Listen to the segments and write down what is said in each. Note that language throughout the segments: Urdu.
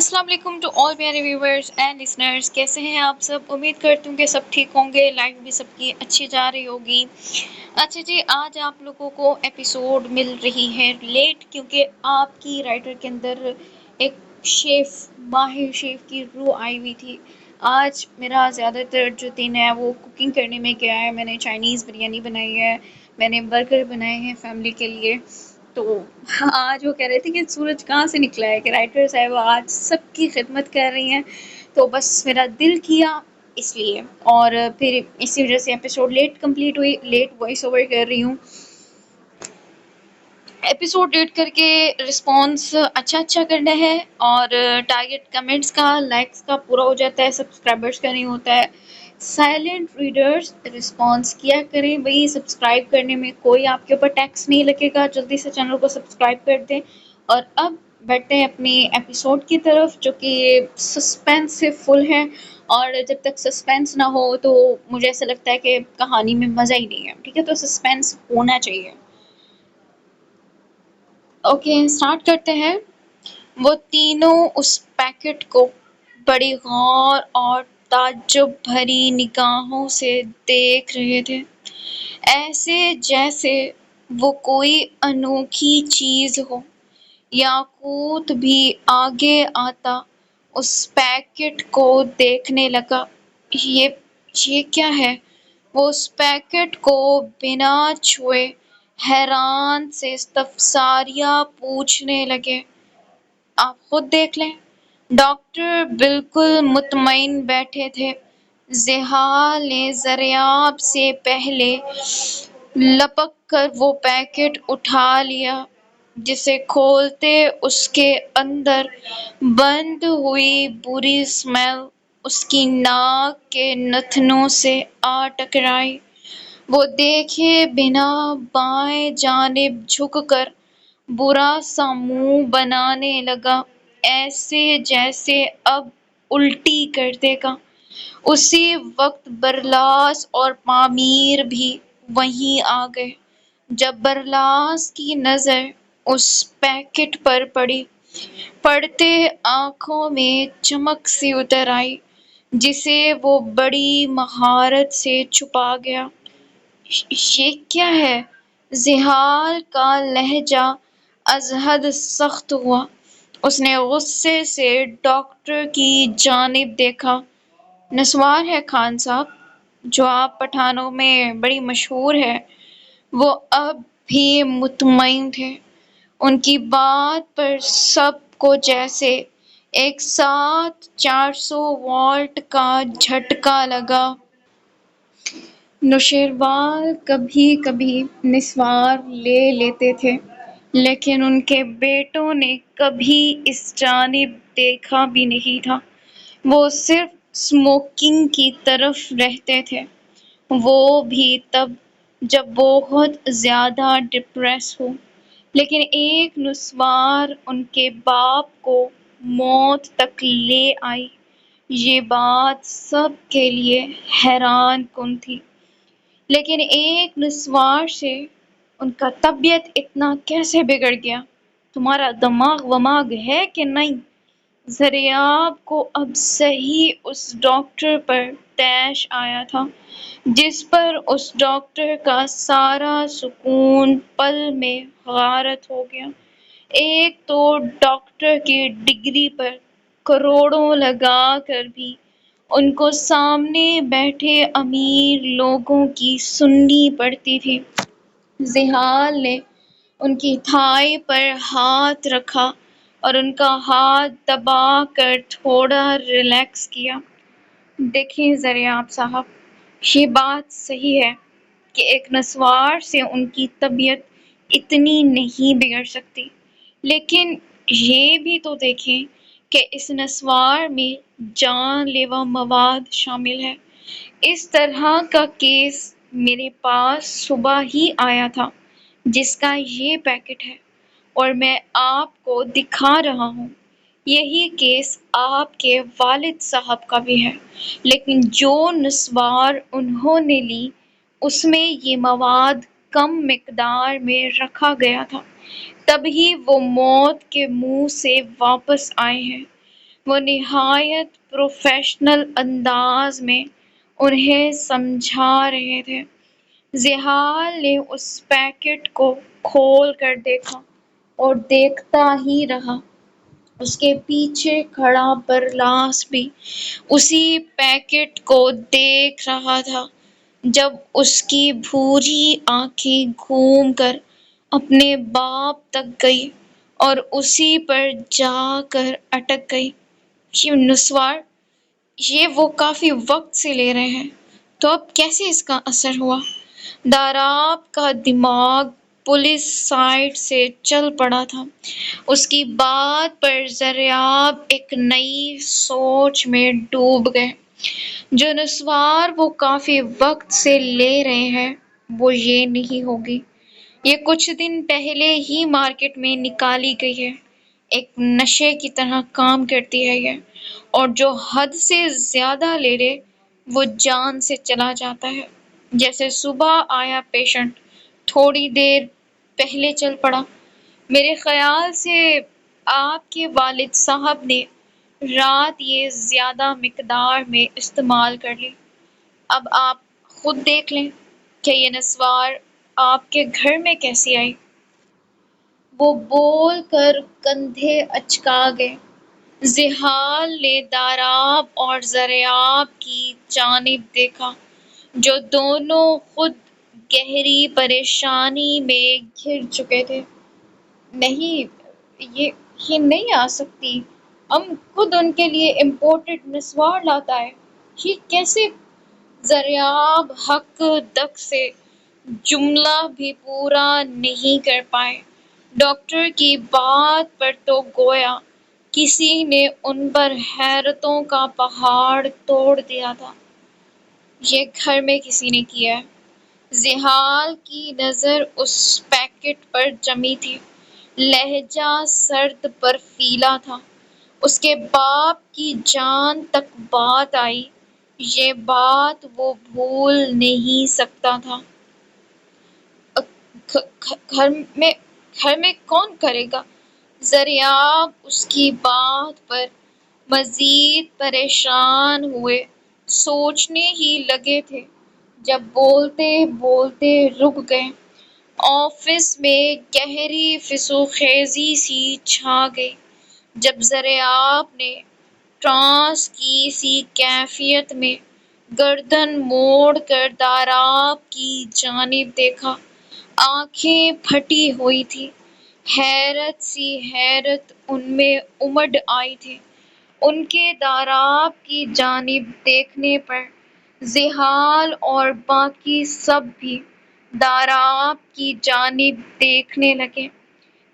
السلام علیکم ٹو آل میرے ویورز اینڈ لسنرز، کیسے ہیں آپ سب؟ امید کرتی ہوں کہ سب ٹھیک ہوں گے، لائف بھی سب کی اچھی جا رہی ہوگی۔ اچھا جی، آج آپ لوگوں کو ایپیسوڈ مل رہی ہے لیٹ، کیونکہ آپ کی رائٹر کے اندر ایک شیف، ماہر شیف کی روح آئی ہوئی تھی۔ آج میرا زیادہ تر جو دن ہے وہ کوکنگ کرنے میں گیا ہے۔ میں نے چائنیز بریانی بنائی ہے، میں نے برگر بنائے ہیں فیملی کے لیے۔ تو آج وہ کہہ رہے تھے کہ سورج کہاں سے نکلا ہے، کہ رائٹر صاحب آج سب کی خدمت کر رہی ہیں، تو بس میرا دل کیا اس لیے، اور پھر اسی وجہ سے ایپیسوڈ لیٹ کمپلیٹ ہوئی، لیٹ وائس اوور کر رہی ہوں۔ ایپیسوڈ ڈیٹ کر کے رسپانس اچھا کرنا ہے، اور ٹارگیٹ کمنٹس کا، لائکس کا پورا ہو جاتا ہے، سبسکرائبرس کا نہیں ہوتا ہے۔ سائلنٹ ریڈرز رسپانس کیا کریں بھئی، سبسکرائب کرنے میں کوئی آپ کے اوپر ٹیکس نہیں لگے گا، جلدی سے چینل کو سبسکرائب کر دیں۔ اور اب بڑھتے ہیں اپنی ایپیسوڈ کی طرف، جو کہ سسپینس سے فل ہے، اور جب تک سسپینس نہ ہو تو مجھے ایسا لگتا ہے کہ کہانی میں مزہ ہی نہیں ہے، ٹھیک ہے؟ تو سسپینس ہونا چاہیے۔ اوکے، سٹارٹ کرتے ہیں۔ وہ تینوں اس پیکٹ کو بڑی غور اور تعجب بھری نگاہوں سے دیکھ رہے تھے، ایسے جیسے وہ کوئی انوکھی چیز ہو۔ یاقوت بھی آگے آتا اس پیکٹ کو دیکھنے لگا۔ یہ کیا ہے؟ وہ اس پیکٹ کو بنا چھوئے حیران سے استفساریہ پوچھنے لگے۔ آپ خود دیکھ لیں۔ ڈاکٹر بالکل مطمئن بیٹھے تھے۔ ذیحال نے ضریاب سے پہلے لپک کر وہ پیکٹ اٹھا لیا، جسے کھولتے اس کے اندر بند ہوئی بری اسمیل اس کی ناک کے نتنوں سے آ ٹکرائی۔ وہ دیکھے بنا بائیں جانب جھک کر برا سا منہ بنانے لگا، ایسے جیسے اب الٹی کر دے گا۔ اسی وقت برلاس اور پامیر بھی وہیں آ گئے۔ جب برلاس کی نظر اس پیکٹ پر پڑی، پڑتے آنکھوں میں چمک سی اتر آئی، جسے وہ بڑی مہارت سے چھپا گیا۔ یہ کیا ہے؟ ذیحال کا لہجہ از حد سخت ہوا۔ اس نے غصے سے ڈاکٹر کی جانب دیکھا۔ نسوار ہے خان صاحب، جو آپ پٹھانوں میں بڑی مشہور ہے۔ وہ اب بھی مطمئن تھے۔ ان کی بات پر سب کو جیسے ایک ساتھ 400 واٹ کا جھٹکا لگا۔ نوشیروال کبھی کبھی نسوار لے لیتے تھے، لیکن ان کے بیٹوں نے کبھی اس جانب دیکھا بھی نہیں تھا۔ وہ صرف اسموکنگ کی طرف رہتے تھے، وہ بھی تب جب بہت زیادہ ڈپریس ہو۔ لیکن ایک نسوار ان کے باپ کو موت تک لے آئی، یہ بات سب کے لیے حیران کن تھی۔ لیکن ایک نسوار سے ان کا طبیعت اتنا کیسے بگڑ گیا؟ تمہارا دماغ وماغ ہے کہ نہیں؟ ضریاب کو اب صحیح اس ڈاکٹر پر طیش آیا تھا، جس پر اس ڈاکٹر کا سارا سکون پل میں غارت ہو گیا۔ ایک تو ڈاکٹر کی ڈگری پر کروڑوں لگا کر بھی ان کو سامنے بیٹھے امیر لوگوں کی سننی پڑتی تھی۔ ذیحال نے ان کی تھائی پر ہاتھ رکھا اور ان کا ہاتھ دبا کر تھوڑا ریلیکس کیا۔ دیکھیں ضریاب صاحب، یہ بات صحیح ہے کہ ایک نسوار سے ان کی طبیعت اتنی نہیں بگڑ سکتی، لیکن یہ بھی تو دیکھیں کہ اس نسوار میں جان لیوا مواد شامل ہے۔ اس طرح کا کیس میرے پاس صبح ہی آیا تھا، جس کا یہ پیکٹ ہے، اور میں آپ کو دکھا رہا ہوں۔ یہی کیس آپ کے والد صاحب کا بھی ہے، لیکن جو نسوار انہوں نے لی اس میں یہ مواد کم مقدار میں رکھا گیا تھا، تبھی وہ موت کے منہ سے واپس آئے ہیں۔ وہ نہایت پروفیشنل انداز میں انہیں سمجھا رہے تھے۔ زحال نے اس پیکٹ کو کھول کر دیکھا اور دیکھتا ہی رہا۔ اس کے پیچھے کھڑا برلاس بھی اسی پیکٹ کو دیکھ رہا تھا جب اس کی بھوری آنکھیں گھوم کر اپنے باپ تک گئی اور اسی پر جا کر اٹک گئی۔ یہ نسوار، یہ وہ کافی وقت سے لے رہے ہیں، تو اب کیسے اس کا اثر ہوا؟ داراب کا دماغ پولیس سائڈ سے چل پڑا تھا۔ اس کی بات پر ضریاب ایک نئی سوچ میں ڈوب گئے۔ جو نسوار وہ کافی وقت سے لے رہے ہیں وہ یہ نہیں ہوگی۔ یہ کچھ دن پہلے ہی مارکیٹ میں نکالی گئی ہے۔ ایک نشے کی طرح کام کرتی ہے یہ، اور جو حد سے زیادہ لے لے وہ جان سے چلا جاتا ہے۔ جیسے صبح آیا پیشنٹ، تھوڑی دیر پہلے چل پڑا۔ میرے خیال سے آپ کے والد صاحب نے رات یہ زیادہ مقدار میں استعمال کر لی۔ اب آپ خود دیکھ لیں کہ یہ نسوار آپ کے گھر میں کیسی آئی۔ وہ بول کر کندھے اچکا گئے۔ زحال نے داراب اور ضریاب کی جانب دیکھا جو دونوں خود گہری پریشانی میں گھر چکے تھے۔ نہیں، یہ نہیں آ سکتی۔ ہم خود ان کے لیے امپورٹڈ نسوار لاتا ہے۔ یہ کیسے؟ ضریاب حق دق سے جملہ بھی پورا نہیں کر پائے۔ ڈاکٹر کی بات پر تو گویا کسی نے ان پر حیرتوں کا پہاڑ توڑ دیا تھا۔ یہ گھر میں کسی نے کیا ہے۔ زحال کی نظر اس پیکٹ پر جمی تھی۔ لہجہ سرد برفیلا تھا۔ اس کے باپ کی جان تک بات آئی۔ یہ بات وہ بھول نہیں سکتا تھا۔ گھر میں کون کرے گا؟ ضریاب اس کی بات پر مزید پریشان ہوئے سوچنے ہی لگے تھے جب بولتے بولتے رک گئے۔ آفس میں گہری فسوخیزی سی چھا گئی جب ضریاب نے ٹرانس کی سی کیفیت میں گردن موڑ کر داراب کی جانب دیکھا۔ آنکھیں پھٹی ہوئی تھیں۔ حیرت سی حیرت ان میں امڈ آئی تھی۔ ان کے داراب کی جانب دیکھنے پر زحال اور باقی سب بھی داراب کی جانب دیکھنے لگے۔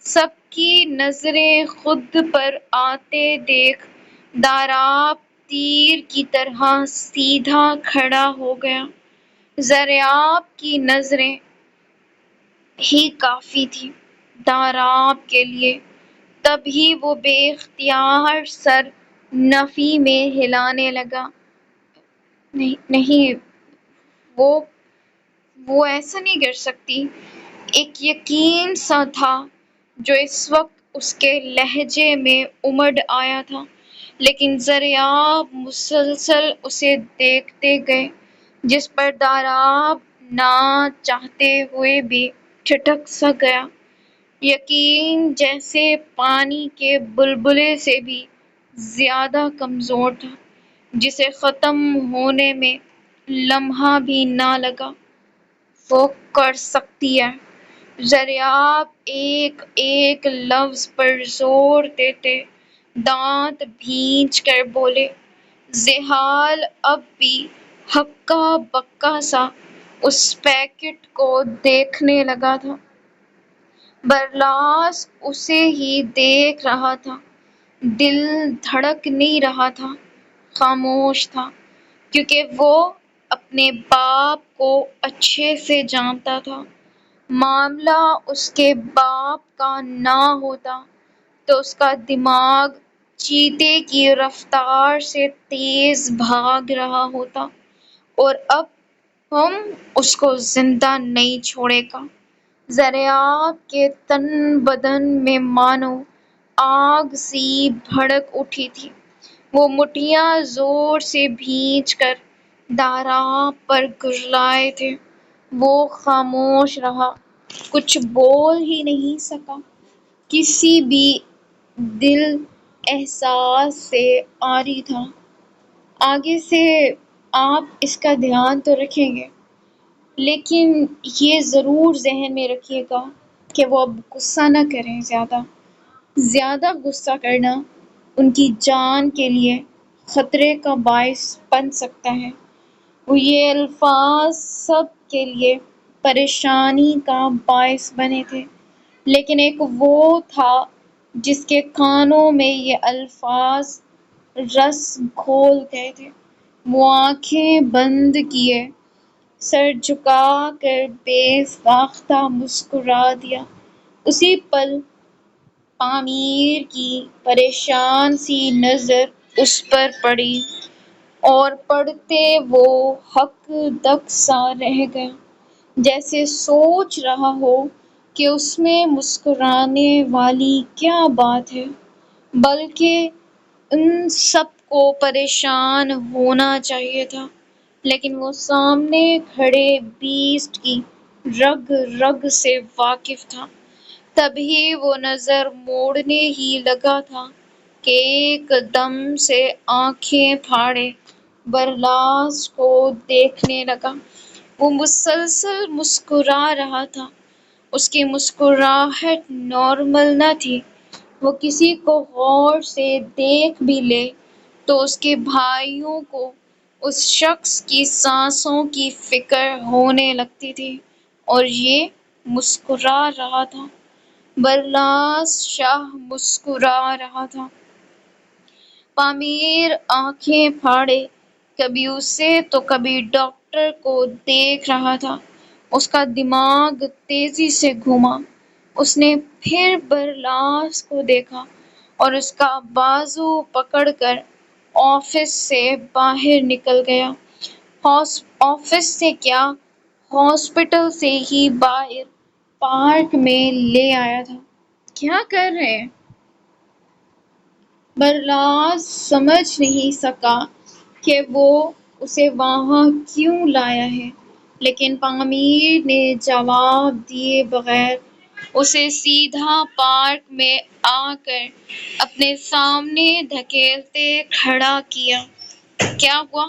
سب کی نظریں خود پر آتے دیکھ داراب تیر کی طرح سیدھا کھڑا ہو گیا۔ ضریاب کی نظریں ہی کافی تھیں داراب کے لیے۔ تبھی وہ بے اختیار سر نفی میں ہلانے لگا۔ نہیں، وہ ایسا نہیں کر سکتی۔ ایک یقین سا تھا جو اس وقت اس کے لہجے میں امڈ آیا تھا، لیکن ضریاب مسلسل اسے دیکھتے گئے جس پر داراب نہ چاہتے ہوئے بھی ٹھٹک سا گیا۔ یقین جیسے پانی کے بلبلے سے بھی زیادہ کمزور تھا جسے ختم ہونے میں لمحہ بھی نہ لگا۔ وہ کر سکتی ہے۔ ضریاب ایک ایک لفظ پر زور دیتے دانت بھینچ کر بولے۔ زحال اب بھی ہکا بکا سا اس پیکٹ کو دیکھنے لگا تھا۔ برلاس اسے ہی دیکھ رہا تھا۔ دل دھڑک نہیں رہا تھا، خاموش تھا، کیونکہ وہ اپنے باپ کو اچھے سے جانتا تھا۔ معاملہ اس کے باپ کا نہ ہوتا تو اس کا دماغ چیتے کی رفتار سے تیز بھاگ رہا ہوتا، اور اب ہم اس کو زندہ نہیں چھوڑے گا۔ ضریاب کے تن بدن میں مانو آگ سی بھڑک اٹھی تھی۔ وہ مٹھیاں زور سے بھینچ کر دارا پر گرلائے تھے۔ وہ خاموش رہا، کچھ بول ہی نہیں سکا۔ کسی بھی دل احساس سے عاری تھا۔ آگے سے آپ اس کا دھیان تو رکھیں گے، لیکن یہ ضرور ذہن میں رکھیے گا کہ وہ اب غصہ نہ کریں۔ زیادہ غصہ کرنا ان کی جان کے لیے خطرے کا باعث بن سکتا ہے۔ وہ یہ الفاظ سب کے لیے پریشانی کا باعث بنے تھے، لیکن ایک وہ تھا جس کے کانوں میں یہ الفاظ رس گھول گئے تھے۔ وہ آنکھیں بند کیے، سر جھکا کر بے ساختہ مسکرا دیا۔ اسی پل پامیر کی پریشان سی نظر اس پر پڑی، اور پڑتے وہ ہک دک سا رہ گیا، جیسے سوچ رہا ہو کہ اس میں مسکرانے والی کیا بات ہے، بلکہ ان سب کو پریشان ہونا چاہیے تھا۔ لیکن وہ سامنے کھڑے بیسٹ کی رگ رگ سے واقف تھا۔ تبھی وہ نظر موڑنے ہی لگا تھا کہ ایک دم سے آنکھیں پھاڑے برلاس کو دیکھنے لگا۔ وہ مسلسل مسکرا رہا تھا۔ اس کی مسکراہٹ نارمل نہ تھی۔ وہ کسی کو غور سے دیکھ بھی لے تو اس کے بھائیوں کو اس شخص کی سانسوں کی فکر ہونے لگتی تھی، اور یہ مسکرا رہا تھا۔ برلاس شاہ مسکرا رہا تھا۔ پامیر آنکھیں پھاڑے کبھی اسے تو کبھی ڈاکٹر کو دیکھ رہا تھا۔ اس کا دماغ تیزی سے گھوما۔ اس نے پھر برلاس کو دیکھا اور اس کا بازو پکڑ کر آفس سے باہر نکل گیا۔ آفس سے کیا، ہاسپٹل سے ہی باہر پارک میں لے آیا تھا۔ کیا کر رہے ہیں؟ برلاس سمجھ نہیں سکا کہ وہ اسے وہاں کیوں لایا ہے، لیکن پامیر نے جواب دیے بغیر اسے سیدھا پارک میں آ کر اپنے سامنے دھکیلتے کھڑا کیا۔ کیا ہوا؟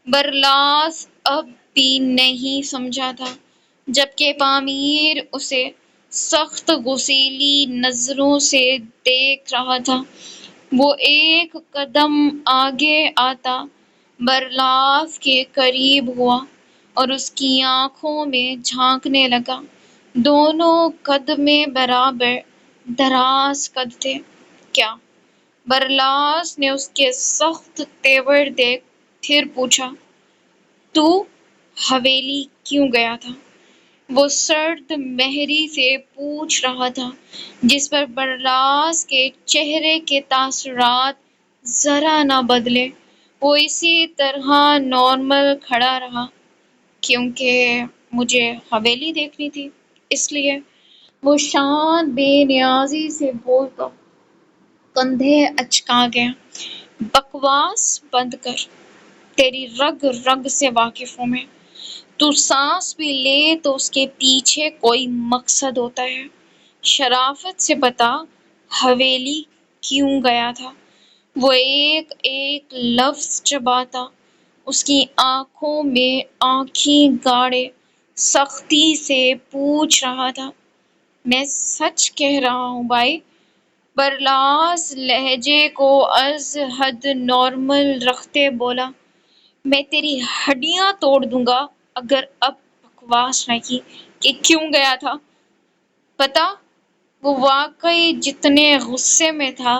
برلاس اب بھی نہیں سمجھا تھا، جبکہ پامیر اسے سخت غصیلی نظروں سے دیکھ رہا تھا۔ وہ ایک قدم آگے آتا برلاس کے قریب ہوا اور اس کی آنکھوں میں جھانکنے لگا۔ دونوں قد میں برابر دراز قد تھے۔ کیا؟ برلاس نے اس کے سخت تیور دیکھ پھر پوچھا، تو حویلی کیوں گیا تھا؟ وہ سرد مہری سے پوچھ رہا تھا، جس پر برلاس کے چہرے کے تاثرات ذرا نہ بدلے۔ وہ اسی طرح نارمل کھڑا رہا۔ کیونکہ مجھے حویلی دیکھنی تھی، اس لیے۔ وہ شان بے نیازی سے بولتا کندھے اچکا گیا۔ بکواس بند کر، تیری رگ رگ سے واقف ہوں میں۔ تو سانس بھی لے تو اس کے پیچھے کوئی مقصد ہوتا ہے۔ شرافت سے بتا، حویلی کیوں گیا تھا؟ وہ ایک ایک لفظ چباتا، اس کی آنکھوں میں آنکھیں گاڑے سختی سے پوچھ رہا تھا۔ میں سچ کہہ رہا ہوں بھائی۔ برلاس لہجے کو از حد نارمل رکھتے بولا۔ میں تیری ہڈیاں توڑ دوں گا اگر اب بکواس نہ کی کہ کیوں گیا تھا۔ پتا، وہ واقعی جتنے غصے میں تھا،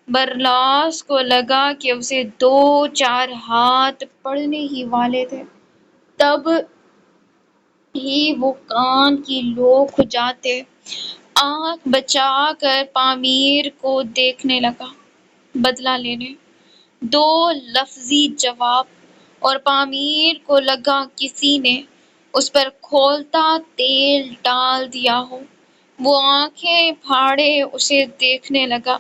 برلاس کو لگا کہ اسے دو چار ہاتھ پڑنے ہی والے تھے۔ تب ہی وہ کان کی لو کھجاتے آنکھ بچا کر پامیر کو دیکھنے لگا، بدلہ لینے۔ دو لفظی جواب، اور پامیر کو لگا کسی نے اس پر کھولتا تیل ڈال دیا ہو۔ وہ آنکھیں پھاڑے اسے دیکھنے لگا۔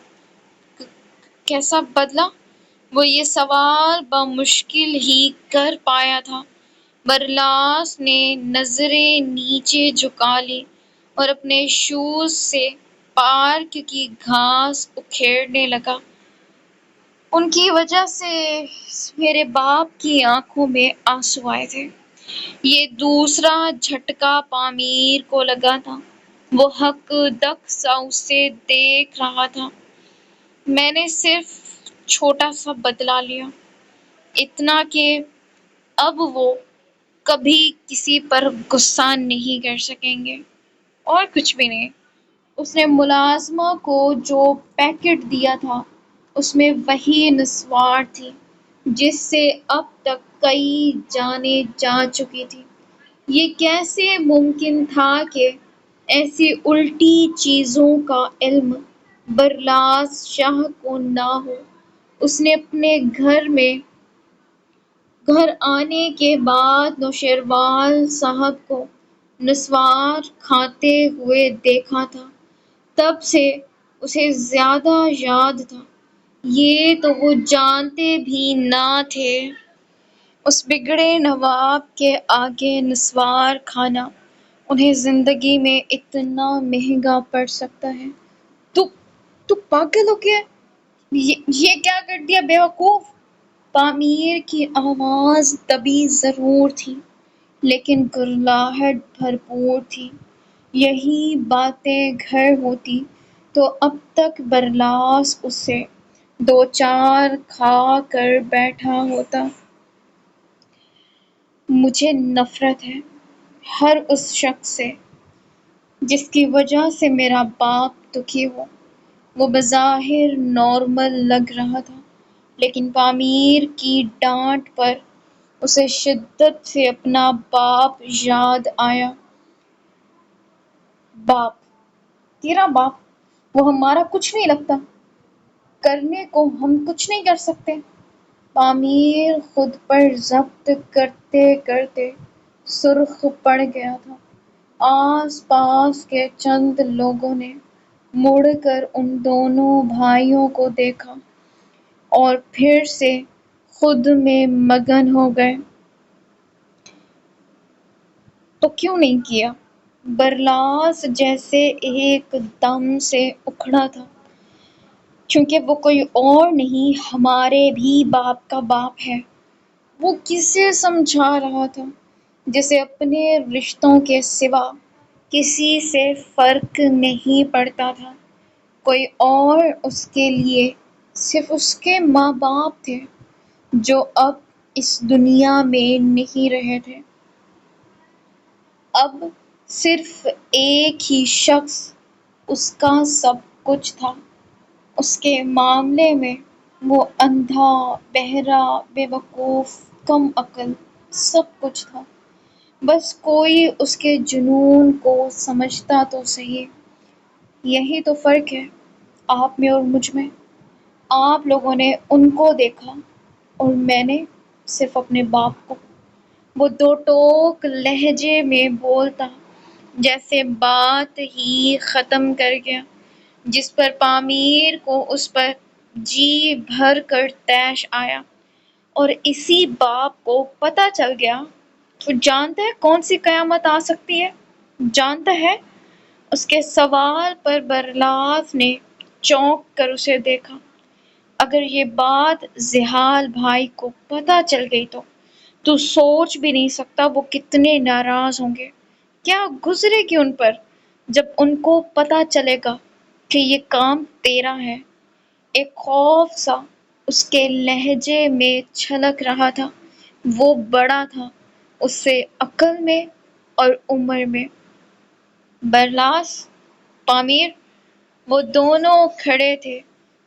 کیسا بدلہ؟ وہ یہ سوال بمشکل ہی کر پایا تھا۔ برلاس نے نظریں نیچے جھکا لی اور اپنے شوز سے پارک کی گھاس اکھیڑنے لگا۔ ان کی وجہ سے میرے باپ کی آنکھوں میں آنسو آئے تھے۔ یہ دوسرا جھٹکا پامیر کو لگا تھا۔ وہ حق دق سا اسے دیکھ رہا تھا۔ میں نے صرف چھوٹا سا بدلہ لیا، اتنا کہ اب وہ کبھی کسی پر غصہ نہیں کر سکیں گے، اور کچھ بھی نہیں۔ اس نے ملازمہ کو جو پیکٹ دیا تھا اس میں وہی نسوار تھی جس سے اب تک کئی جانیں جا چکی تھیں۔ یہ کیسے ممکن تھا کہ ایسی الٹی چیزوں کا علم برلاس شاہ کو نہ ہو؟ اس نے اپنے گھر آنے کے بعد نوشیروان صاحب کو نسوار کھاتے ہوئے دیکھا تھا، تب سے اسے زیادہ یاد تھا۔ یہ تو وہ جانتے بھی نہ تھے۔ اس بگڑے نواب کے آگے نسوار کھانا انہیں زندگی میں اتنا مہنگا پڑ سکتا ہے۔ تو پاگل ہو گیا؟ یہ کیا کر دیا بے وقوف؟ پامیر کی آواز دبی ضرور تھی لیکن گرلاہٹ بھرپور تھی۔ یہی باتیں گھر ہوتی تو اب تک برلاس اس سے دو چار کھا کر بیٹھا ہوتا۔ مجھے نفرت ہے ہر اس شخص سے جس کی وجہ سے میرا باپ دکھی ہو۔ وہ بظاہر نارمل لگ رہا تھا لیکن پامیر کی ڈانٹ پر اسے شدت سے اپنا باپ یاد آیا۔ باپ؟ تیرا باپ؟ وہ ہمارا کچھ نہیں لگتا، کرنے کو ہم کچھ نہیں کر سکتے۔ پامیر خود پر ضبط کرتے کرتے سرخ پڑ گیا تھا۔ آس پاس کے چند لوگوں نے مڑ کر ان دونوں بھائیوں کو دیکھا اور پھر سے خود میں مگن ہو گئے۔ تو کیوں نہیں کیا؟ برلاس جیسے ایک دم سے اکھڑا تھا۔ کیونکہ وہ کوئی اور نہیں، ہمارے بھی باپ کا باپ ہے۔ وہ کسے سمجھا رہا تھا جسے اپنے رشتوں کے سوا کسی سے فرق نہیں پڑتا تھا؟ کوئی اور اس کے لیے صرف اس کے ماں باپ تھے جو اب اس دنیا میں نہیں رہے تھے۔ اب صرف ایک ہی شخص اس کا سب کچھ تھا۔ اس کے معاملے میں وہ اندھا، بہرا، بے وقوف، کم عقل، سب کچھ تھا۔ بس کوئی اس کے جنون کو سمجھتا تو صحیح۔ یہی تو فرق ہے آپ میں اور مجھ میں۔ آپ لوگوں نے ان کو دیکھا اور میں نے صرف اپنے باپ کو۔ وہ دو ٹوک لہجے میں بولتا جیسے بات ہی ختم کر گیا، جس پر پامیر کو اس پر جی بھر کر طیش آیا۔ اور اسی باپ کو پتہ چل گیا۔ تو جانتا ہے کون سی قیامت آ سکتی ہے؟ جانتا ہے؟ اس کے سوال پر برلاس نے چونک کر اسے دیکھا۔ اگر یہ بات زحال بھائی کو پتہ چل گئی تو سوچ بھی نہیں سکتا وہ کتنے ناراض ہوں گے۔ کیا گزرے گی ان پر جب ان کو پتہ چلے گا کہ یہ کام تیرا ہے؟ ایک خوف سا اس کے لہجے میں چھلک رہا تھا۔ وہ بڑا تھا اس سے عقل میں اور عمر میں۔ برلاس، پامیر، وہ دونوں کھڑے تھے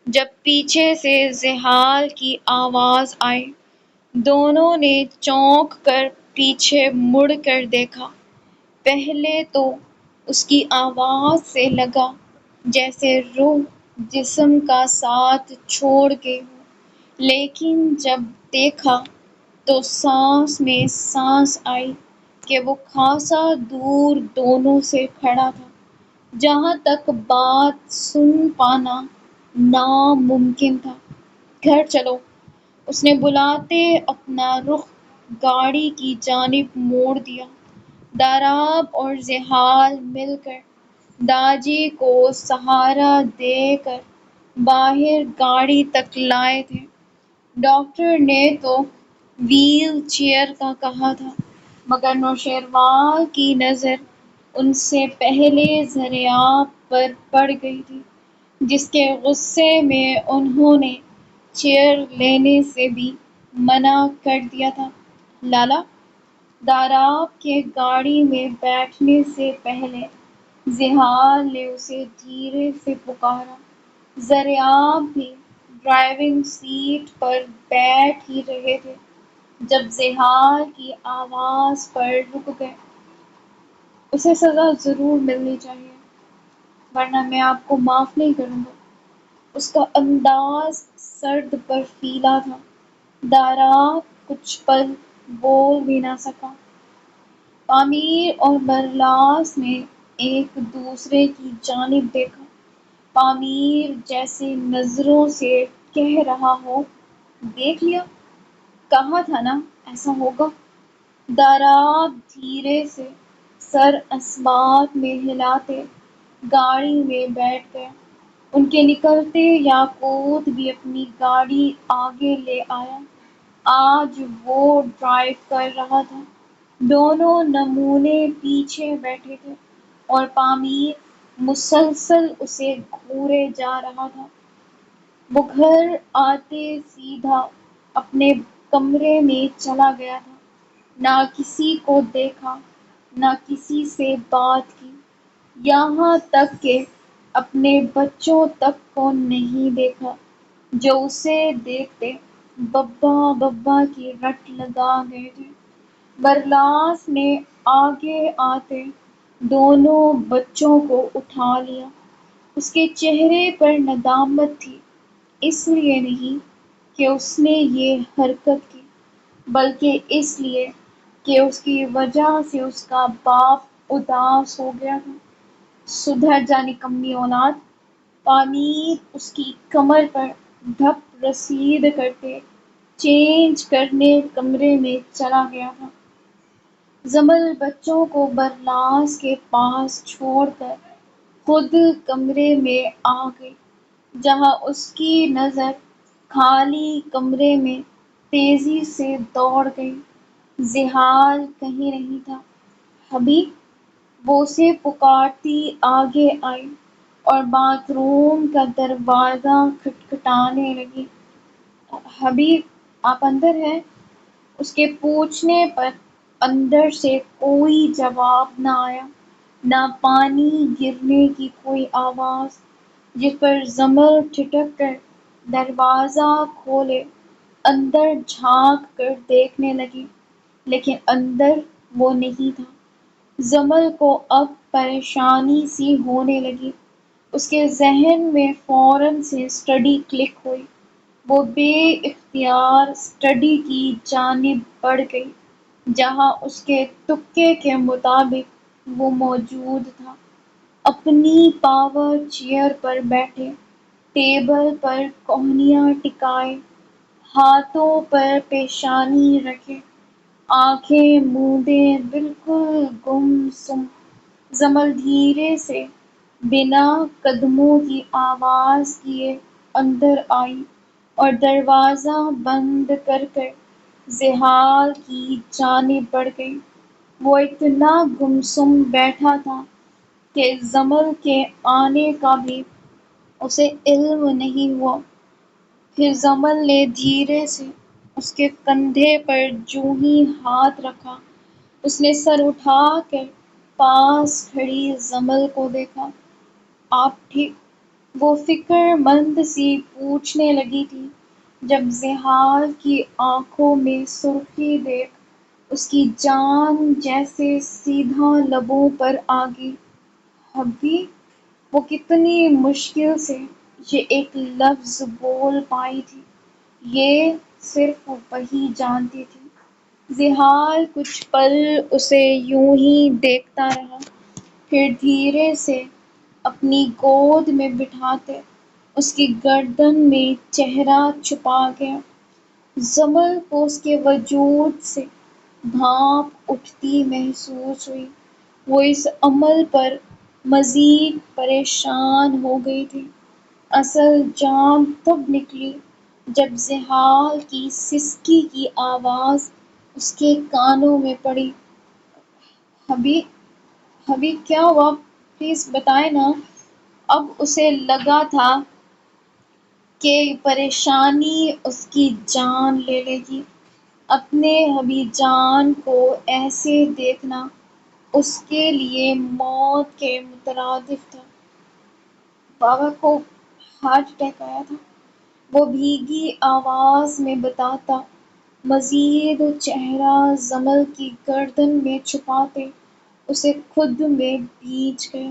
جب پیچھے سے زحال کی آواز آئی۔ دونوں نے چونک کر پیچھے مڑ کر دیکھا۔ پہلے تو اس کی آواز سے لگا جیسے روح جسم کا ساتھ چھوڑ گئی ہو، لیکن جب دیکھا تو سانس میں سانس آئی کہ وہ خاصا دور دونوں سے کھڑا تھا، جہاں تک بات سن پانا ناممکن تھا۔ گھر چلو، اس نے بلاتے اپنا رخ گاڑی کی جانب موڑ دیا۔ داراب اور زحال مل کر داجی کو سہارا دے کر باہر گاڑی تک لائے تھے۔ ڈاکٹر نے تو وہیل چیئر کا کہا تھا، مگر نوشیروان کی نظر ان سے پہلے ضریاب پر پڑ گئی تھی، جس کے غصے میں انہوں نے چیئر لینے سے بھی منع کر دیا تھا۔ لالا! داراب کے گاڑی میں بیٹھنے سے پہلے زحال نے اسے دھیرے سے پکارا۔ ضریاب بھی ڈرائیونگ سیٹ پر بیٹھ ہی رہے تھے جب زحال کی آواز پر رک گئے۔ اسے سزا ضرور ملنی چاہیے، ورنہ میں آپ کو معاف نہیں کروں گا۔ اس کا انداز سرد برفیلا تھا۔ داراب کچھ پل بول بھی نہ سکا۔ پامیر اور برلاس نے ایک دوسرے کی جانب دیکھا۔ پامیر جیسے نظروں سے کہہ رہا ہو، دیکھ لیا، کہا تھا نا ایسا ہوگا۔ داراب دھیرے سے سر اثبات میں ہلاتے گاڑی میں بیٹھ گیا۔ ان کے نکلتے یاقوت بھی اپنی گاڑی آگے لے آیا۔ آج وہ ڈرائیو کر رہا تھا۔ دونوں نمونے پیچھے بیٹھے تھے اور پامیر مسلسل اسے گھورے جا رہا تھا۔ وہ گھر آتے سیدھا اپنے کمرے میں چلا گیا تھا۔ نہ کسی کو دیکھا، نہ کسی سے بات کی، یہاں تک کہ اپنے بچوں تک کو نہیں دیکھا، جو اسے دیکھتے ببا ببا کی رٹ لگا گئے تھے۔ برلاس نے آگے آتے دونوں بچوں کو اٹھا لیا۔ اس کے چہرے پر ندامت تھی، اس لیے نہیں کہ اس نے یہ حرکت کی، بلکہ اس لیے کہ اس کی وجہ سے اس کا باپ اداس ہو گیا تھا۔ سدھر جا نکمی اولاد! پامیر اس کی کمر پر دھپ رسید کرتے چینج کرنے کمرے میں چلا گیا تھا۔ جمل بچوں کو برلاس کے پاس چھوڑ کر خود کمرے میں آ گئی، جہاں اس کی نظر خالی کمرے میں تیزی سے دوڑ گئی۔ زحال کہیں نہیں تھا۔ حبیب! وہ اسے پکارتی آگے آئی اور باتھ روم کا دروازہ کھٹکھٹانے لگی۔ حبیب، آپ اندر ہیں؟ اس کے پوچھنے پر اندر سے کوئی جواب نہ آیا، نہ پانی گرنے کی کوئی آواز، جس پر جمل ٹھٹک کر دروازہ کھولے اندر جھانک کر دیکھنے لگی، لیکن اندر وہ نہیں تھا۔ جمل کو اب پریشانی سی ہونے لگی۔ اس کے ذہن میں فوراً سے اسٹڈی کلک ہوئی۔ وہ بے اختیار اسٹڈی کی جانب بڑھ گئی، جہاں اس کے تکے کے مطابق وہ موجود تھا، اپنی پاور چیئر پر بیٹھے، ٹیبل پر کوہنیاں ٹکائے، ہاتھوں پر پیشانی رکھے، آنکھیں موندے بالکل گم سم۔ جمل دھیرے سے بنا قدموں کی آواز کیے اندر آئی اور دروازہ بند کر کر زحال کی جانب بڑھ گئی۔ وہ اتنا گمسم بیٹھا تھا کہ جمل کے آنے کا بھی اسے علم نہیں ہوا۔ پھر جمل نے دھیرے سے اس کے کندھے پر جوں ہی ہاتھ رکھا، اس نے سر اٹھا کر پاس کھڑی جمل کو دیکھا۔ آپ ٹھیک؟ وہ فکر مند سی پوچھنے لگی تھی جب زحال کی آنکھوں میں سرخی دیکھ اس کی جان جیسے سیدھا لبوں پر آ گئی۔ حبیب! وہ کتنی مشکل سے یہ ایک لفظ بول پائی تھی، یہ صرف وہی جانتی تھی۔ زحال کچھ پل اسے یوں ہی دیکھتا رہا، پھر دھیرے سے اپنی گود میں بٹھاتے اس کی گردن میں چہرہ چھپا گیا۔ زمل کو اس کے وجود سے بھاپ اٹھتی محسوس ہوئی۔ وہ اس عمل پر مزید پریشان ہو گئی تھی۔ اصل جان تب نکلی جب زحال کی سسکی کی آواز اس کے کانوں میں پڑی۔ ابھی کیا ہوا؟ پلیز بتائیں نا۔ اب اسے لگا تھا کہ پریشانی اس کی جان لے لے گی۔ اپنے ابھی جان کو ایسے دیکھنا اس کے لیے موت کے مترادف تھا۔ بابا کو ہارٹ اٹیک آیا تھا، وہ بھیگی آواز میں بتاتا۔ مزید وہ چہرہ زمل کی گردن میں چھپاتے اسے خود میں بھیج گیا،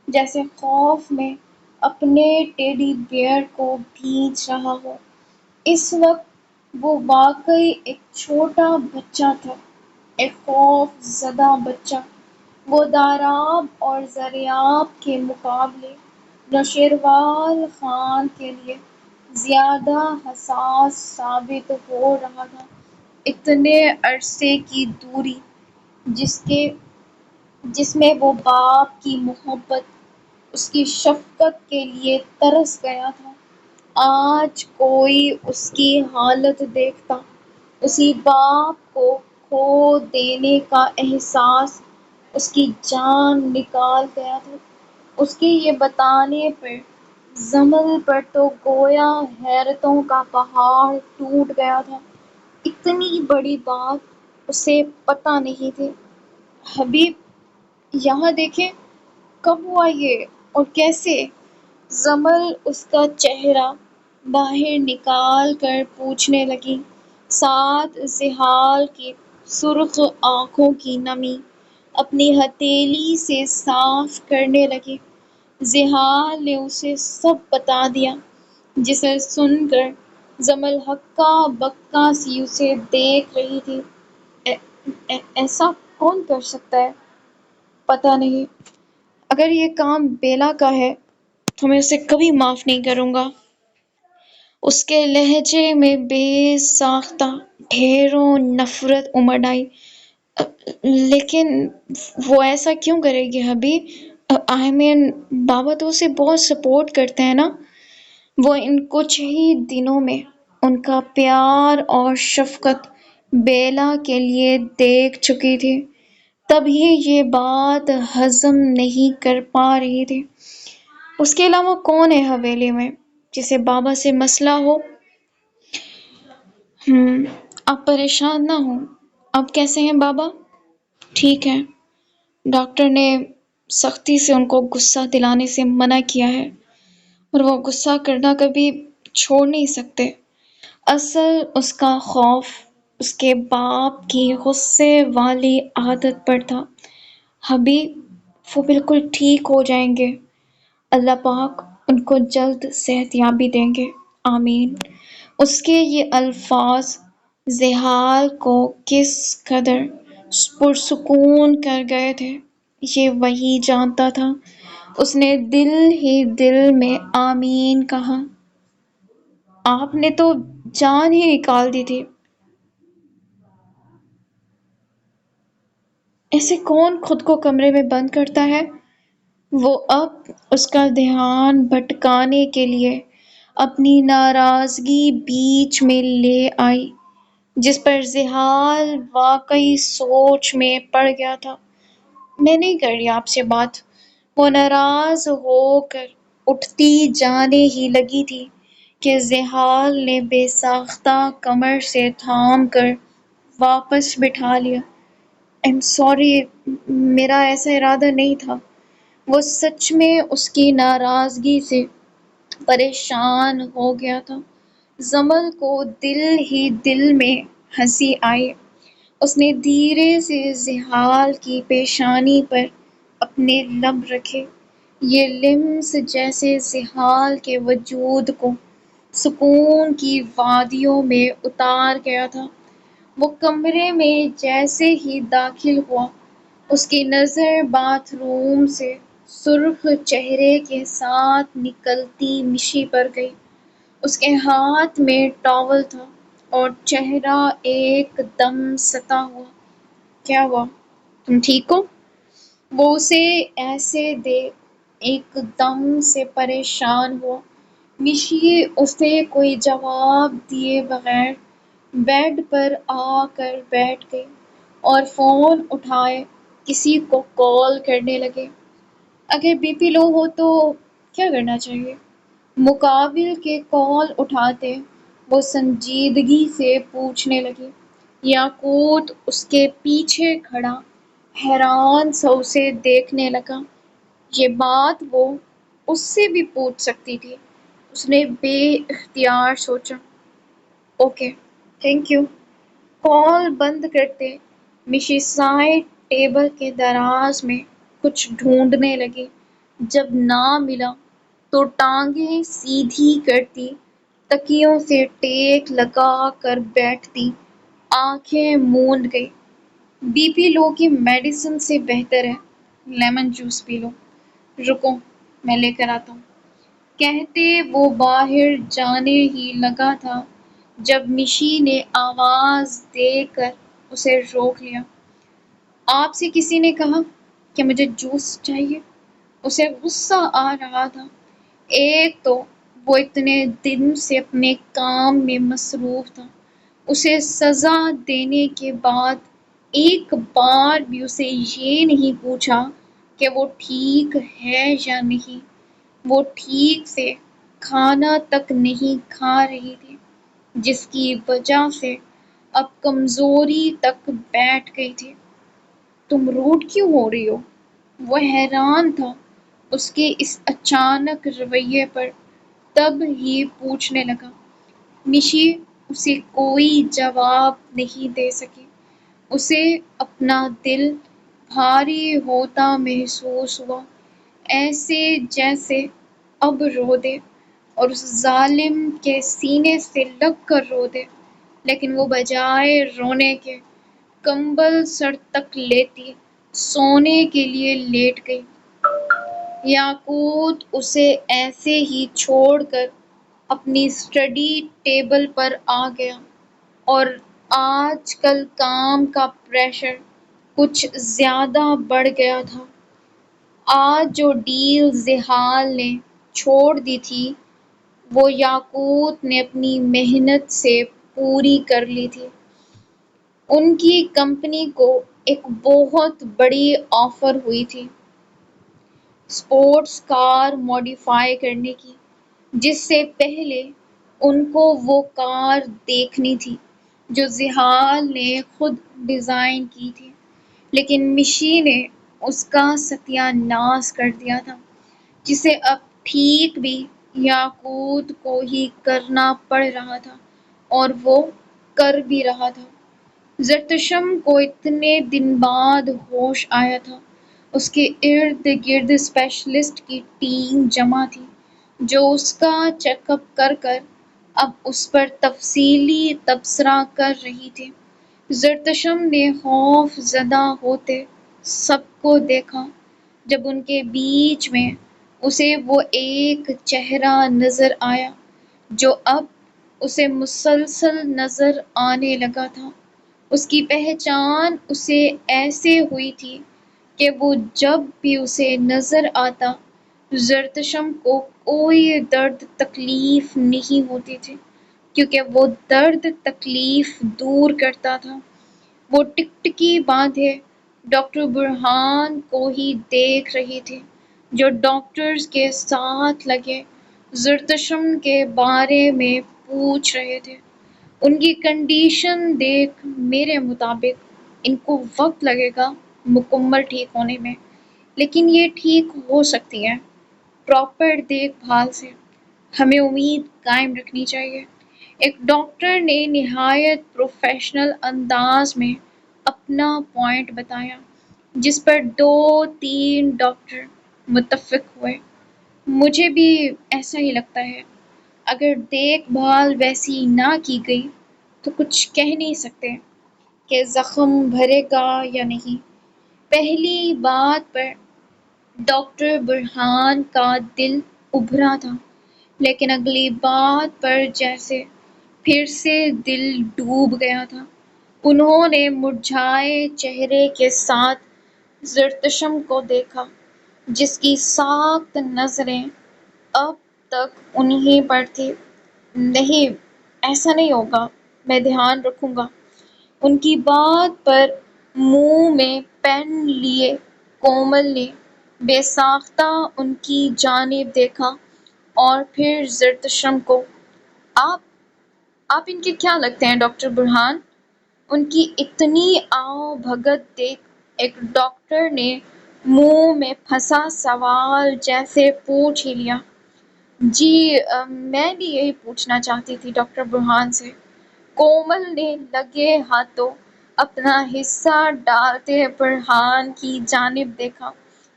جیسے خوف میں اپنے ٹیڈی بیئر کو بھیج رہا ہو۔ اس وقت وہ واقعی ایک چھوٹا بچہ تھا، ایک خوف زدہ بچہ۔ وہ داراب اور زریاب کے مقابلے نوشیروال خان کے لیے زیادہ حساس ثابت ہو رہا تھا۔ اتنے عرصے کی دوری جس میں وہ باپ کی محبت، اس کی شفقت کے لیے ترس گیا تھا، آج کوئی اس کی حالت دیکھتا، اسی باپ کو کھو دینے کا احساس اس کی جان نکال گیا تھا۔ اس کے یہ بتانے پر زمل پر تو گویا حیرتوں کا پہاڑ ٹوٹ گیا تھا۔ اتنی بڑی بات اسے پتہ نہیں تھی۔ حبیب، یہاں دیکھیں، کب ہوا یہ اور کیسے؟ زمل اس کا چہرہ باہر نکال کر پوچھنے لگی، ساتھ زحال کی سرخ آنکھوں کی نمی اپنی ہتھیلی سے صاف کرنے لگی۔ زحال نے اسے سب بتا دیا، جسے سن کر زمل ہکا بکا سی اسے دیکھ رہی تھی۔ ایسا کون کر سکتا ہے؟ پتہ نہیں۔ اگر یہ کام بیلا کا ہے تو میں اسے کبھی معاف نہیں کروں گا۔ اس کے لہجے میں بے ساختہ ڈھیروں نفرت امڈ آئی۔ لیکن وہ ایسا کیوں کرے گی حبیب؟ بابا تو اسے بہت سپورٹ کرتے ہیں نا۔ وہ ان کچھ ہی دنوں میں ان کا پیار اور شفقت بیلا کے لیے دیکھ چکی تھی، تبھی یہ بات ہضم نہیں کر پا رہی تھی۔ اس کے علاوہ کون ہے حویلی میں جسے بابا سے مسئلہ ہو؟ آپ پریشان نہ ہوں۔ اب کیسے ہیں بابا؟ ٹھیک ہے۔ ڈاکٹر نے سختی سے ان کو غصہ دلانے سے منع کیا ہے، اور وہ غصہ کرنا کبھی چھوڑ نہیں سکتے۔ اصل اس کا خوف اس کے باپ کی غصے والی عادت پر تھا۔ حبیب، وہ بالکل ٹھیک ہو جائیں گے۔ اللہ پاک ان کو جلد صحت یابی دیں گے، آمین۔ اس کے یہ الفاظ زحال کو کس قدر پرسکون کر گئے تھے، یہ وہی جانتا تھا۔ اس نے دل ہی دل میں آمین کہا۔ آپ نے تو جان ہی نکال دی تھی۔ ایسے کون خود کو کمرے میں بند کرتا ہے؟ وہ اب اس کا دھیان بھٹکانے کے لیے اپنی ناراضگی بیچ میں لے آئی، جس پر زحال واقعی سوچ میں پڑ گیا تھا۔ میں نہیں کر رہی آپ سے بات۔ وہ ناراض ہو کر اٹھتی جانے ہی لگی تھی کہ زحال نے بے ساختہ کمر سے تھام کر واپس بٹھا لیا۔ سوری، میرا ایسا ارادہ نہیں تھا۔ وہ سچ میں اس کی ناراضگی سے پریشان ہو گیا تھا۔ زمل کو دل ہی دل میں ہنسی آئی۔ اس نے دھیرے سے زحال کی پیشانی پر اپنے لب رکھے۔ یہ لمس جیسے زحال کے وجود کو سکون کی وادیوں میں اتار گیا تھا۔ وہ کمرے میں جیسے ہی داخل ہوا، اس کی نظر باتھ روم سے سرخ چہرے کے ساتھ نکلتی مشی پر گئی۔ اس کے ہاتھ میں ٹاول تھا، اور چہرہ ایک دم ستا ہوا۔ کیا ہوا؟ تم ٹھیک ہو؟ وہ اسے ایسے دیکھ ایک دم سے پریشان ہوا۔ مشی اسے کوئی جواب دیے بغیر بیڈ پر آ کر بیٹھ گئی اور فون اٹھائے کسی کو کال کرنے لگے۔ اگر بی پی لو ہو تو کیا کرنا چاہیے؟ مقابل کے کال اٹھاتے وہ سنجیدگی سے پوچھنے لگی۔ یاقوت اس کے پیچھے کھڑا حیران سا اسے دیکھنے لگا۔ یہ بات وہ اس سے بھی پوچھ سکتی تھی۔ اس نے بے اختیار سوچا۔ Okay, thank you. کال بند کرتے مشی سائڈ ٹیبل کے دراز میں کچھ ڈھونڈنے لگی۔ جب نہ ملا تو ٹانگیں سیدھی کرتی تکیوں سے ٹیک لگا کر بیٹھتی آنکھیں موند گئی۔ بی پی لو کی میڈیسن سے بہتر ہے لیمن جوس پی لو۔ رکو، میں لے کر آتا ہوں۔ کہتے وہ باہر جانے ہی لگا تھا جب مشی نے آواز دے کر اسے روک لیا۔ آپ سے کسی نے کہا کہ مجھے جوس چاہیے؟ اسے غصہ آ رہا تھا۔ ایک تو وہ اتنے دن سے اپنے کام میں مصروف تھا۔ اسے سزا دینے کے بعد ایک بار بھی اسے یہ نہیں پوچھا کہ وہ ٹھیک ہے یا نہیں۔ وہ ٹھیک سے کھانا تک نہیں کھا رہی تھی، جس کی وجہ سے اب کمزوری تک بیٹھ گئی تھی۔ تم روڈ کیوں ہو رہی ہو؟ وہ حیران تھا اس کے اس اچانک رویے پر، تب ہی پوچھنے لگا۔ مشی اسے کوئی جواب نہیں دے سکی۔ اسے اپنا دل بھاری ہوتا محسوس ہوا، ایسے جیسے اب رو دے اور اس ظالم کے سینے سے لگ کر رو دے، لیکن وہ بجائے رونے کے کمبل سر تک لیتی سونے کے لیے لیٹ گئی۔ یاقوت اسے ایسے ہی چھوڑ کر اپنی اسٹڈی ٹیبل پر آ گیا، اور آج کل کام کا پریشر کچھ زیادہ بڑھ گیا تھا۔ آج جو ڈیل زحال نے چھوڑ دی تھی وہ یاقوت نے اپنی محنت سے پوری کر لی تھی۔ ان کی کمپنی کو ایک بہت بڑی آفر ہوئی تھی اسپورٹس کار ماڈیفائی کرنے کی، جس سے پہلے ان کو وہ کار دیکھنی تھی جو زحال نے خود ڈیزائن کی تھی، لیکن مشی نے اس کا ستیہ ناش کر دیا تھا، جسے اب ٹھیک بھی یاقوت کو ہی کرنا پڑ رہا تھا، اور وہ کر بھی رہا تھا۔ زرتشم کو اتنے دن بعد ہوش آیا تھا۔ اس کے ارد گرد اسپیشلسٹ کی ٹیم جمع تھی جو اس کا چیک اپ کر کر اب اس پر تفصیلی تبصرہ کر رہی تھی۔ زرتشم نے خوف زدہ ہوتے سب کو دیکھا جب ان کے بیچ میں اسے وہ ایک چہرہ نظر آیا جو اب اسے مسلسل نظر آنے لگا تھا۔ اس کی پہچان اسے ایسے ہوئی تھی کہ وہ جب بھی اسے نظر آتا زرتشم کو کوئی درد تکلیف نہیں ہوتی تھی، کیونکہ وہ درد تکلیف دور کرتا تھا۔ وہ ٹکٹکی باندھے ڈاکٹر برہان کو ہی دیکھ رہی تھی جو ڈاکٹرز کے ساتھ لگے زرتشم کے بارے میں پوچھ رہے تھے۔ ان کی کنڈیشن دیکھ میرے مطابق ان کو وقت لگے گا مکمل ٹھیک ہونے میں، لیکن یہ ٹھیک ہو سکتی ہیں پراپر دیکھ بھال سے۔ ہمیں امید قائم رکھنی چاہیے۔ ایک ڈاکٹر نے نہایت پروفیشنل انداز میں اپنا پوائنٹ بتایا، جس پر دو تین ڈاکٹر متفق ہوئے۔ مجھے بھی ایسا ہی لگتا ہے۔ اگر دیکھ بھال ویسی نہ کی گئی تو کچھ کہہ نہیں سکتے کہ زخم بھرے گا یا نہیں۔ پہلی بات پر ڈاکٹر برہان کا دل ابھرا تھا، لیکن اگلی بات پر جیسے پھر سے دل ڈوب گیا تھا۔ انہوں نے مرجھائے چہرے کے ساتھ زرتشم کو دیکھا، جس کی ساکت نظریں اب تک انہی پر تھی۔ نہیں، ایسا نہیں ہوگا، میں دھیان رکھوں گا۔ ان کی بات پر منہ میں پین لیے کومل نے بے ساختہ ان کی جانب دیکھا اور پھر زرتشم کو۔ آپ آپ ان کے کیا لگتے ہیں ڈاکٹر برہان؟ ان کی اتنی آؤ بھگت دیکھ ایک ڈاکٹر نے منہ میں پھنسا سوال جیسے پوچھ ہی لیا۔ جی میں بھی یہی پوچھنا چاہتی تھی ڈاکٹر برہان سے۔ کومل نے لگے ہاتھوں اپنا حصہ ڈالتے برہان کی جانب دیکھا،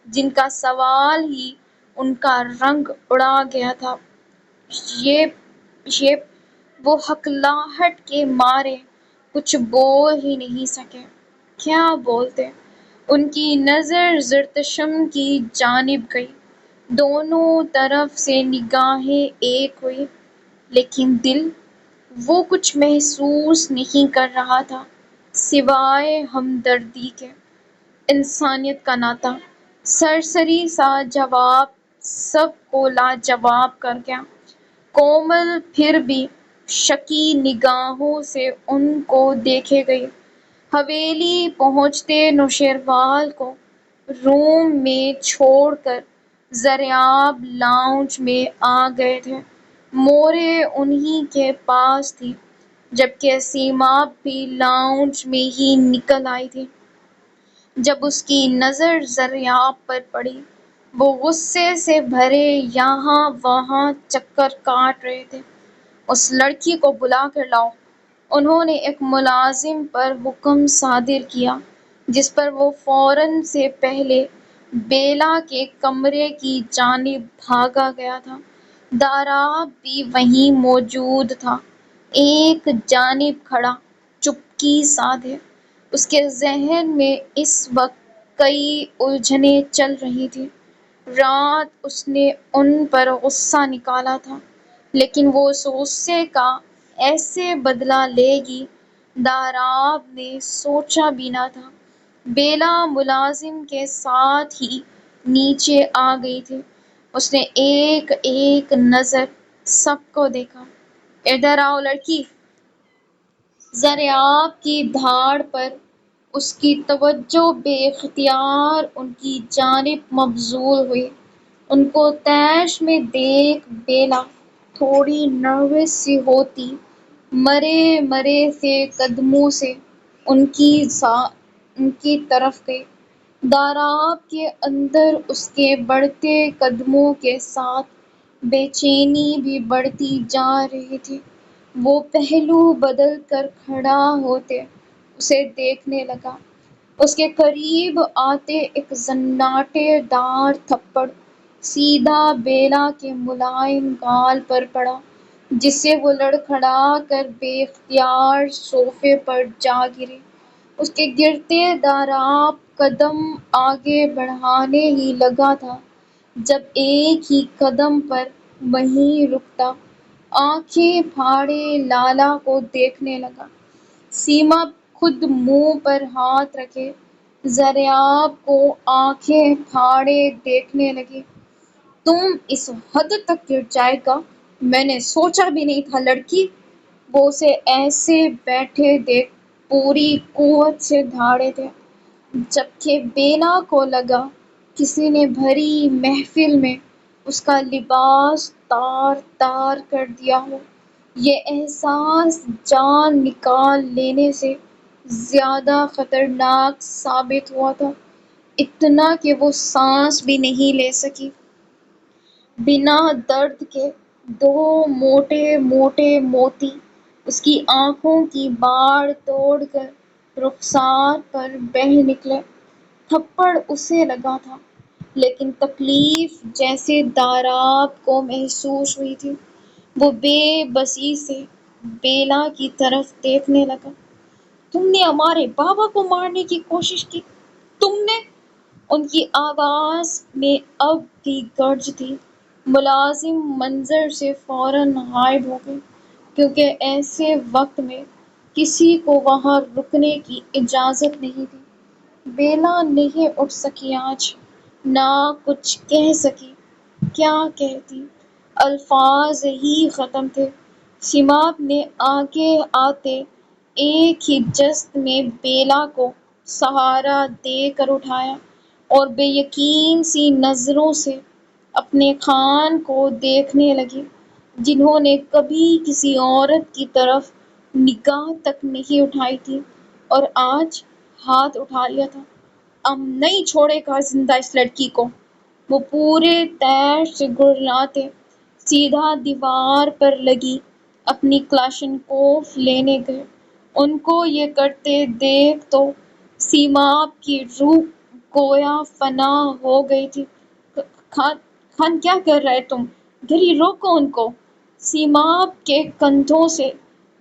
جن کا سوال ہی ان کا رنگ اڑا گیا تھا۔ یہ یہ وہ ہکلاہٹ کے مارے کچھ بول ہی نہیں سکے۔ کیا بولتے؟ ان کی نظر زرتشم کی جانب گئی۔ دونوں طرف سے نگاہیں ایک ہوئی، لیکن دل، وہ کچھ محسوس نہیں کر رہا تھا سوائے ہمدردی کے۔ انسانیت کا ناطہ، سرسری سا جواب سب کو لاجواب کر گیا۔ کومل پھر بھی شکی نگاہوں سے ان کو دیکھے گئی۔ حویلی پہنچتے نوشیروال کو روم میں چھوڑ کر زریاب لاؤنج میں آ گئے تھے۔ مورے انہی کے پاس تھی، جبکہ سیما بھی لاؤنج میں ہی نکل آئی تھی۔ جب اس کی نظر زریاب پر پڑی، وہ غصے سے بھرے یہاں وہاں چکر کاٹ رہے تھے۔ اس لڑکی کو بلا کر لاؤ، انہوں نے ایک ملازم پر حکم صادر کیا، جس پر وہ فوراً سے پہلے بیلا کے کمرے کی جانب بھاگا گیا تھا۔ داراب بھی وہیں موجود تھا، ایک جانب کھڑا، چپکی سادھے۔ اس کے ذہن میں اس وقت کئی الجھنیں چل رہی تھیں۔ رات اس نے ان پر غصہ نکالا تھا، لیکن وہ اس غصے کا ایسے بدلہ لے گی، داراب نے سوچا بھی نہ تھا۔ بیلا ملازم کے ساتھ ہی نیچے آ گئی تھی۔ اس نے ایک ایک نظر سب کو دیکھا۔ ادھر آؤ لڑکی! زریاب کی دھاڑ پر اس کی توجہ بے اختیار ان کی جانب مبذول ہوئی۔ ان کو طیش میں دیکھ بیلا تھوڑی نروس سی ہوتی مرے مرے سے قدموں سے ان کی طرف گئی۔ داراب کے اندر اس کے بڑھتے قدموں کے ساتھ بے چینی بھی بڑھتی جا رہی تھی۔ وہ پہلو بدل کر کھڑا ہوتے اسے دیکھنے لگا۔ اس کے قریب آتے ایک زناٹے دار تھپڑ سیدھا بیلا کے ملائم گال پر پڑا، جس سے وہ لڑکھڑا کر بے اختیار صوفے پر جا گری۔ اس کے گرتے داراب قدم آگے بڑھانے ہی لگا تھا، جب ایک ہی قدم پر وہیں رکتا، آنکھیں پھاڑے لالا کو دیکھنے لگا۔ سیما خود منہ پر ہاتھ رکھے زریاب کو آنکھیں پھاڑے دیکھنے لگی۔ تم اس حد تک گر جائے گا، میں نے سوچا بھی نہیں تھا لڑکی! وہ اسے ایسے بیٹھے دیکھ پوری قوت سے دھاڑے تھے، جبکہ بیلا کو لگا کسی نے بھری محفل میں اس کا لباس تار تار کر دیا ہو۔ یہ احساس جان نکال لینے سے زیادہ خطرناک ثابت ہوا تھا، اتنا کہ وہ سانس بھی نہیں لے سکی۔ بنا درد کے دو موٹے موٹے موتی اس کی آنکھوں کی باڑ توڑ کر رخسار پر بہہ نکلے۔ تھپڑ اسے لگا تھا، لیکن تکلیف جیسے داراب کو محسوس ہوئی تھی۔ وہ بے بسی سے بیلا کی طرف دیکھنے لگا۔ تم نے ہمارے بابا کو مارنے کی کوشش کی؟ تم نے؟ ان کی آواز میں اب بھی گرج تھی۔ ملازم منظر سے فوراً غائب ہو گئے۔ کیونکہ ایسے وقت میں کسی کو وہاں رکنے کی اجازت نہیں تھی۔ بیلا نہیں اٹھ سکی آج، نہ کچھ کہہ سکی۔ کیا کہتی؟ الفاظ ہی ختم تھے۔ سیماب نے آگے آتے ایک ہی جست میں بیلا کو سہارا دے کر اٹھایا اور بے یقین سی نظروں سے اپنے خان کو دیکھنے لگی، جنہوں نے کبھی کسی عورت کی طرف نگاہ تک نہیں اٹھائی تھی، اور آج ہاتھ اٹھا لیا تھا۔ نہیں چھوڑے گا زندہ اس لڑکی کو۔ وہ پورے تیر سے گڑگڑاتے سیدھا دیوار پر لگی اپنی کلاشنکوف لینے گئے۔ ان کو یہ کرتے دیکھ تو سیماب کی روح گویا فنا ہو گئی تھی۔ خان کیا کر رہے تم؟ گری روکو ان کو۔ سیماب کے کندھوں سے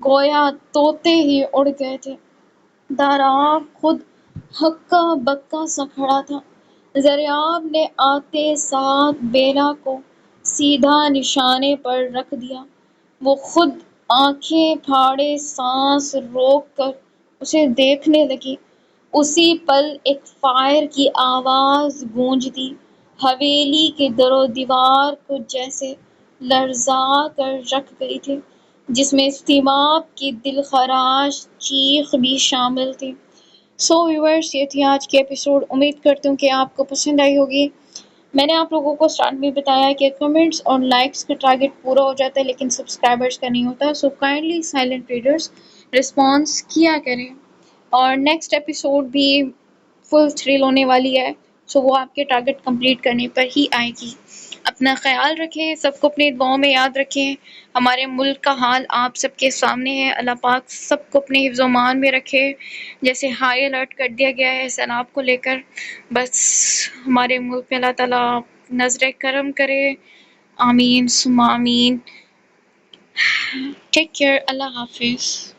گویا طوطے ہی اڑ گئے تھے۔ دارا خود ہکا بکا سا کھڑا تھا۔ زریاب نے آتے ساتھ بیلا کو سیدھا نشانے پر رکھ دیا۔ وہ خود آنکھیں پھاڑے سانس روک کر اسے دیکھنے لگی۔ اسی پل ایک فائر کی آواز گونجتی حویلی کے در و دیوار کو جیسے لرزا کر رکھ گئی تھی، جس میں سیماب کی دلخراش چیخ بھی شامل تھی۔ ویورز، یہ تھی آج کی ایپیسوڈ۔ امید کرتی ہوں کہ آپ کو پسند آئی ہوگی۔ میں نے آپ لوگوں کو اسٹارٹ میں بتایا کہ کمنٹس اور لائکس کا ٹارگٹ پورا ہو جاتا ہے، لیکن سبسکرائبرز کا نہیں ہوتا۔ So kindly silent readers response کیا کریں، اور نیکسٹ ایپیسوڈ بھی فل تھرل ہونے والی ہے، سو وہ آپ کے ٹارگٹ کمپلیٹ کرنے پر ہی آئے گی۔ اپنا خیال رکھیں، سب کو اپنی دعاؤں میں یاد رکھیں۔ ہمارے ملک کا حال آپ سب کے سامنے ہے۔ اللہ پاک سب کو اپنے حفظ و امان میں رکھے۔ جیسے ہائی الرٹ کر دیا گیا ہے سیلاب کو لے کر، بس ہمارے ملک پہ اللہ تعالیٰ نظر کرم کرے۔ آمین ثم آمین۔ Take care. اللہ حافظ۔